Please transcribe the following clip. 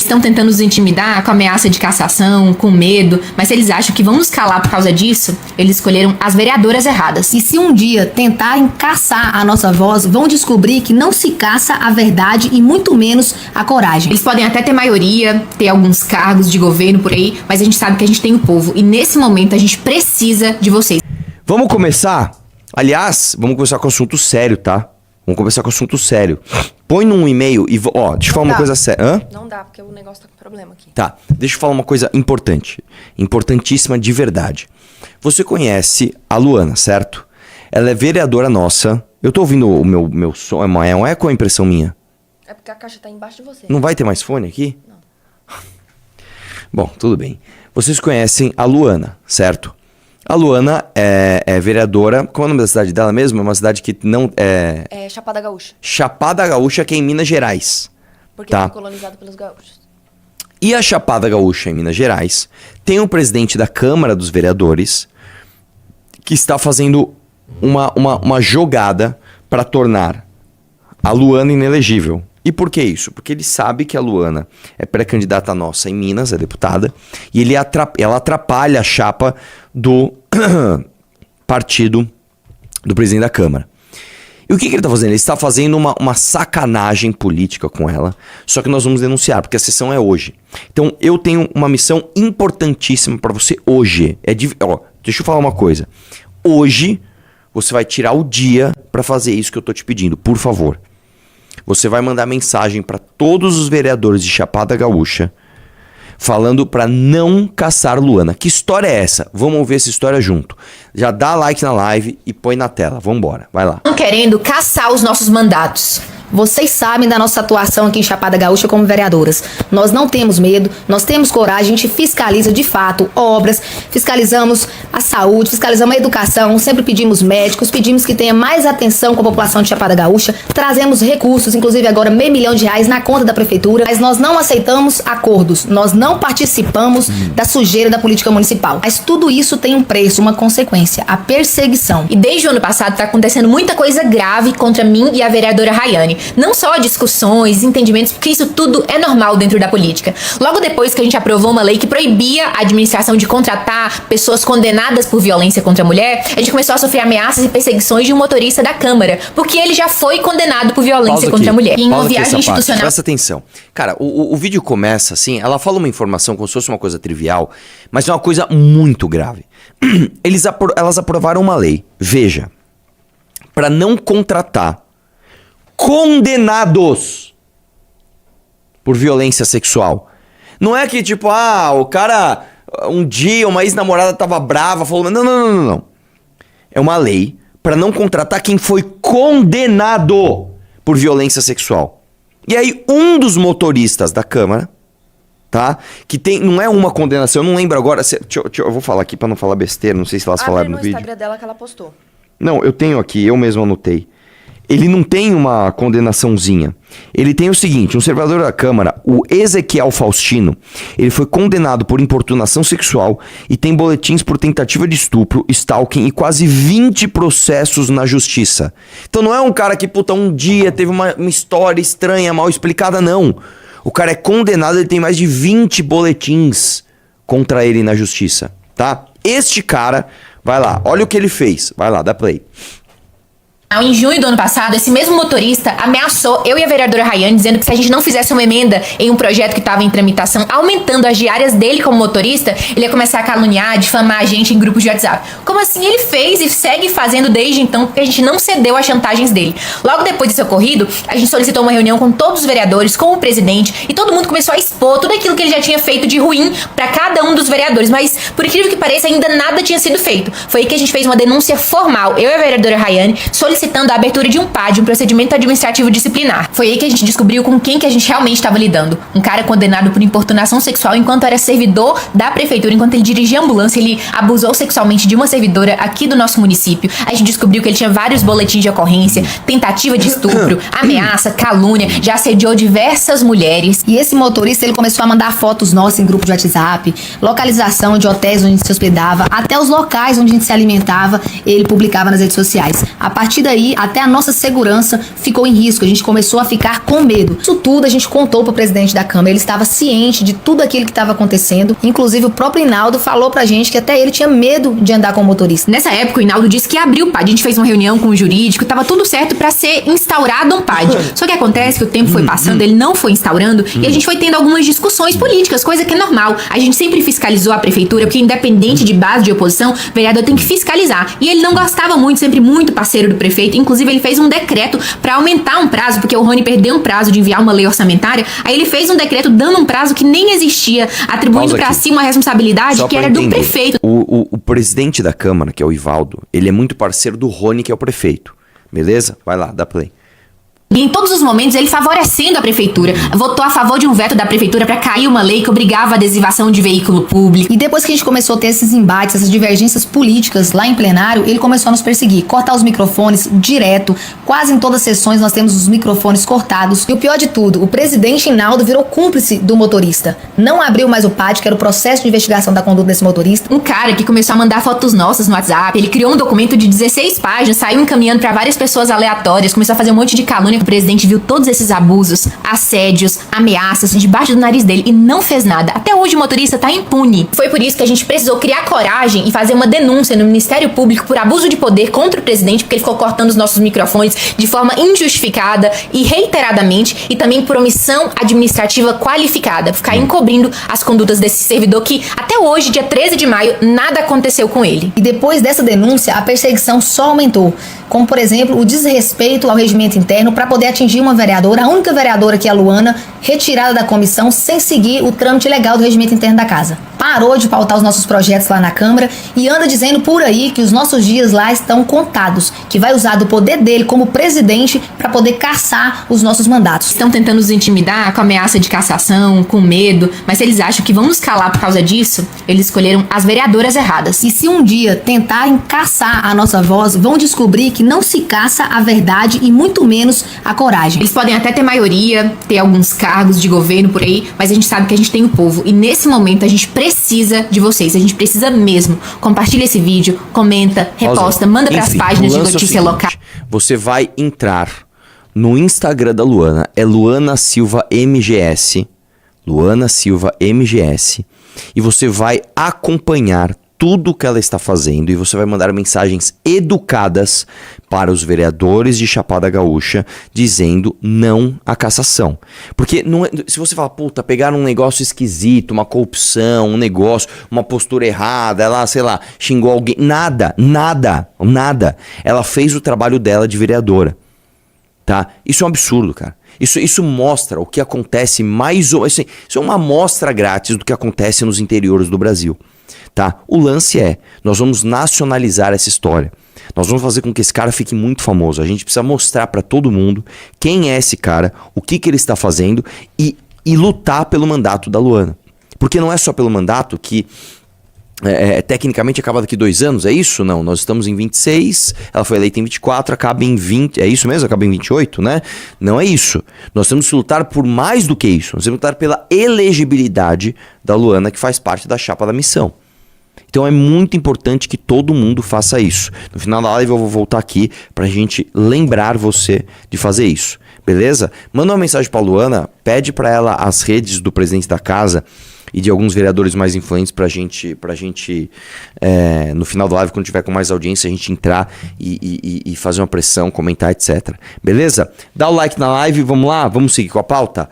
Estão tentando nos intimidar com ameaça de cassação, com medo, mas se eles acham que vão nos calar por causa disso, eles escolheram as vereadoras erradas. E se um dia tentarem caçar a nossa voz, vão descobrir que não se caça a verdade e muito menos a coragem. Eles podem até ter maioria, ter alguns cargos de governo por aí, mas a gente sabe que a gente tem o povo e nesse momento a gente precisa de vocês. Vamos começar? Aliás, vamos começar com assunto sério, tá? Vamos começar com assunto sério. Põe num e-mail e... deixa eu falar uma coisa séria. Hã? Não dá, porque o negócio tá com problema aqui. Tá, deixa eu falar uma coisa importante. Importantíssima de verdade. Você conhece a Luana, certo? Ela é vereadora nossa. Eu tô ouvindo o meu som. É um eco ou é impressão minha? É porque a caixa tá embaixo de você. Não vai ter mais fone aqui? Não. Bom, tudo bem. Vocês conhecem a Luana, certo? A Luana é vereadora... Qual é o nome da cidade dela mesmo? É uma cidade que não... É Chapada Gaúcha. Chapada Gaúcha, que é em Minas Gerais. Porque Tá. foi colonizado pelos gaúchos. E a Chapada Gaúcha, em Minas Gerais, tem um presidente da Câmara dos Vereadores que está fazendo uma jogada para tornar a Luana inelegível. E por que isso? Porque ele sabe que a Luana é pré-candidata nossa em Minas, é deputada, e ela atrapalha a chapa do partido do presidente da Câmara. E o que ele está fazendo? Ele está fazendo uma sacanagem política com ela, só que nós vamos denunciar, porque a sessão é hoje. Então eu tenho uma missão importantíssima para você hoje. Deixa eu falar uma coisa. Hoje você vai tirar o dia para fazer isso que eu tô te pedindo, por favor. Você vai mandar mensagem para todos os vereadores de Chapada Gaúcha falando para não caçar Luana. Que história é essa? Vamos ouvir essa história junto. Já dá like na live e põe na tela. Vambora, vai lá. Estão querendo caçar os nossos mandatos. Vocês sabem da nossa atuação aqui em Chapada Gaúcha como vereadoras. Nós não temos medo, nós temos coragem, a gente fiscaliza de fato obras, fiscalizamos a saúde, fiscalizamos a educação, sempre pedimos médicos, pedimos que tenha mais atenção com a população de Chapada Gaúcha, trazemos recursos, inclusive agora R$500 mil na conta da prefeitura, mas nós não aceitamos acordos, nós não participamos da sujeira da política municipal. Mas tudo isso tem um preço, uma consequência, a perseguição. E desde o ano passado está acontecendo muita coisa grave contra mim e a vereadora Rayane. Não só discussões, entendimentos, porque isso tudo é normal dentro da política. Logo depois que a gente aprovou uma lei que proibia a administração de contratar pessoas condenadas por violência contra a mulher, a gente começou a sofrer ameaças e perseguições de um motorista da Câmara, porque ele já foi condenado por violência contra a mulher. Em uma viagem institucional. Presta atenção. Cara, o vídeo começa assim, ela fala uma informação como se fosse uma coisa trivial, mas é uma coisa muito grave. Elas aprovaram uma lei, veja, para não contratar condenados por violência sexual. Não é que tipo, o cara, um dia uma ex-namorada tava brava, falou, não. É uma lei para não contratar quem foi condenado por violência sexual. E aí um dos motoristas da Câmara, tá? Que tem, não é uma condenação, eu não lembro agora, eu vou falar aqui para não falar besteira, não sei se elas falaram no vídeo. No Instagram dela que ela postou. Não, eu tenho aqui, eu mesmo anotei. Ele não tem uma condenaçãozinha. Ele tem o seguinte, um servidor da Câmara, o Ezequiel Faustino, ele foi condenado por importunação sexual e tem boletins por tentativa de estupro, stalking e quase 20 processos na justiça. Então não é um cara que, um dia teve uma história estranha, mal explicada, não. O cara é condenado, ele tem mais de 20 boletins contra ele na justiça, tá? Este cara, vai lá, olha o que ele fez. Vai lá, dá play. Em junho do ano passado, esse mesmo motorista ameaçou eu e a vereadora Rayane, dizendo que se a gente não fizesse uma emenda em um projeto que estava em tramitação, aumentando as diárias dele como motorista, ele ia começar a caluniar, difamar a gente em grupos de WhatsApp. Como assim? Ele fez e segue fazendo desde então, porque a gente não cedeu às chantagens dele. Logo depois desse ocorrido, a gente solicitou uma reunião com todos os vereadores, com o presidente, e todo mundo começou a expor tudo aquilo que ele já tinha feito de ruim para cada um dos vereadores. Mas, por incrível que pareça, ainda nada tinha sido feito. Foi aí que a gente fez uma denúncia formal, eu e a vereadora Rayane, solicitando a abertura de um PAD, um procedimento administrativo disciplinar. Foi aí que a gente descobriu com quem que a gente realmente estava lidando. Um cara condenado por importunação sexual enquanto era servidor da prefeitura, enquanto ele dirigia a ambulância, ele abusou sexualmente de uma servidora aqui do nosso município. A gente descobriu que ele tinha vários boletins de ocorrência, tentativa de estupro, ameaça, calúnia, já assediou diversas mulheres. E esse motorista, ele começou a mandar fotos nossas em grupo de WhatsApp, localização de hotéis onde a gente se hospedava, até os locais onde a gente se alimentava, ele publicava nas redes sociais. A partir daí, aí até a nossa segurança ficou em risco, a gente começou a ficar com medo. Isso tudo a gente contou pro presidente da Câmara, ele estava ciente de tudo aquilo que estava acontecendo, inclusive o próprio Hinaldo falou pra gente que até ele tinha medo de andar com o motorista. Nessa época, o Hinaldo disse que abriu o PAD. A gente fez uma reunião com o jurídico, tava tudo certo pra ser instaurado um PAD. Só que acontece que o tempo foi passando, ele não foi instaurando, e a gente foi tendo algumas discussões políticas, coisa que é normal. A gente sempre fiscalizou a prefeitura, porque independente de base de oposição, o vereador tem que fiscalizar. E ele não gostava muito, sempre muito parceiro do prefeito. Inclusive, ele fez um decreto pra aumentar um prazo, porque o Rony perdeu um prazo de enviar uma lei orçamentária. Aí ele fez um decreto dando um prazo que nem existia, atribuindo pra si uma responsabilidade Só que pra era do entender. prefeito. O presidente da Câmara, que é o Ivaldo, ele é muito parceiro do Rony, que é o prefeito. Beleza? Vai lá, dá play. E em todos os momentos ele favorecendo a prefeitura. Votou a favor de um veto da prefeitura pra cair uma lei que obrigava a adesivação de veículo público. E depois que a gente começou a ter esses embates, essas divergências políticas lá em plenário, ele começou a nos perseguir, cortar os microfones direto. Quase em todas as sessões nós temos os microfones cortados. E o pior de tudo, o presidente Hinaldo virou cúmplice do motorista. Não abriu mais o PAD, que era o processo de investigação da conduta desse motorista. Um cara que começou a mandar fotos nossas no WhatsApp, ele criou um documento de 16 páginas, saiu encaminhando pra várias pessoas aleatórias, começou a fazer um monte de calúnia. O presidente viu todos esses abusos, assédios, ameaças debaixo do nariz dele e não fez nada. Até hoje o motorista tá impune. Foi por isso que a gente precisou criar coragem e fazer uma denúncia no Ministério Público por abuso de poder contra o presidente, porque ele ficou cortando os nossos microfones de forma injustificada e reiteradamente, e também por omissão administrativa qualificada, ficar encobrindo as condutas desse servidor que até hoje, dia 13 de maio, nada aconteceu com ele. E depois dessa denúncia, a perseguição só aumentou. Como, por exemplo, o desrespeito ao regimento interno para poder atingir uma vereadora, a única vereadora que é a Luana, retirada da comissão sem seguir o trâmite legal do regimento interno da casa. Parou de pautar os nossos projetos lá na Câmara e anda dizendo por aí que os nossos dias lá estão contados, que vai usar do poder dele como presidente para poder caçar os nossos mandatos. Estão tentando nos intimidar com ameaça de cassação, com medo, mas se eles acham que vão nos calar por causa disso, eles escolheram as vereadoras erradas. E se um dia tentarem caçar a nossa voz, vão descobrir que não se caça a verdade e muito menos a coragem. Eles podem até ter maioria, ter alguns cargos de governo por aí, mas a gente sabe que a gente tem o povo. E nesse momento a gente precisa de vocês, a gente precisa mesmo. Compartilha esse vídeo, comenta, reposta, manda pras Enfim, páginas o de lance é o notícia seguinte, local. Você vai entrar no Instagram da Luana, é Luana Silva MGS, Luana Silva MGS, e você vai acompanhar tudo que ela está fazendo e você vai mandar mensagens educadas para os vereadores de Chapada Gaúcha dizendo não à cassação. Porque não é, se você fala, puta, pegaram um negócio esquisito, uma corrupção, um negócio, uma postura errada, ela, sei lá, xingou alguém, nada. Ela fez o trabalho dela de vereadora, tá? Isso é um absurdo, cara. Isso mostra o que acontece mais ou assim, isso é uma amostra grátis do que acontece nos interiores do Brasil. Tá? O lance é, nós vamos nacionalizar essa história. Nós vamos fazer com que esse cara fique muito famoso. A gente precisa mostrar pra todo mundo quem é esse cara, o que ele está fazendo e lutar pelo mandato da Luana. Porque não é só pelo mandato que tecnicamente acaba daqui 2 anos, é isso? Não, nós estamos em 26, ela foi eleita em 24, acaba em 20, é isso mesmo? Acaba em 28, né? Não é isso. Nós temos que lutar por mais do que isso. Nós temos que lutar pela elegibilidade da Luana, que faz parte da chapa da missão. Então é muito importante que todo mundo faça isso. No final da live eu vou voltar aqui pra gente lembrar você de fazer isso, beleza? Manda uma mensagem pra Luana, pede pra ela as redes do presidente da casa e de alguns vereadores mais influentes pra gente no final da live, quando tiver com mais audiência, a gente entrar e fazer uma pressão, comentar, etc. Beleza? Dá o like na live, vamos lá? Vamos seguir com a pauta?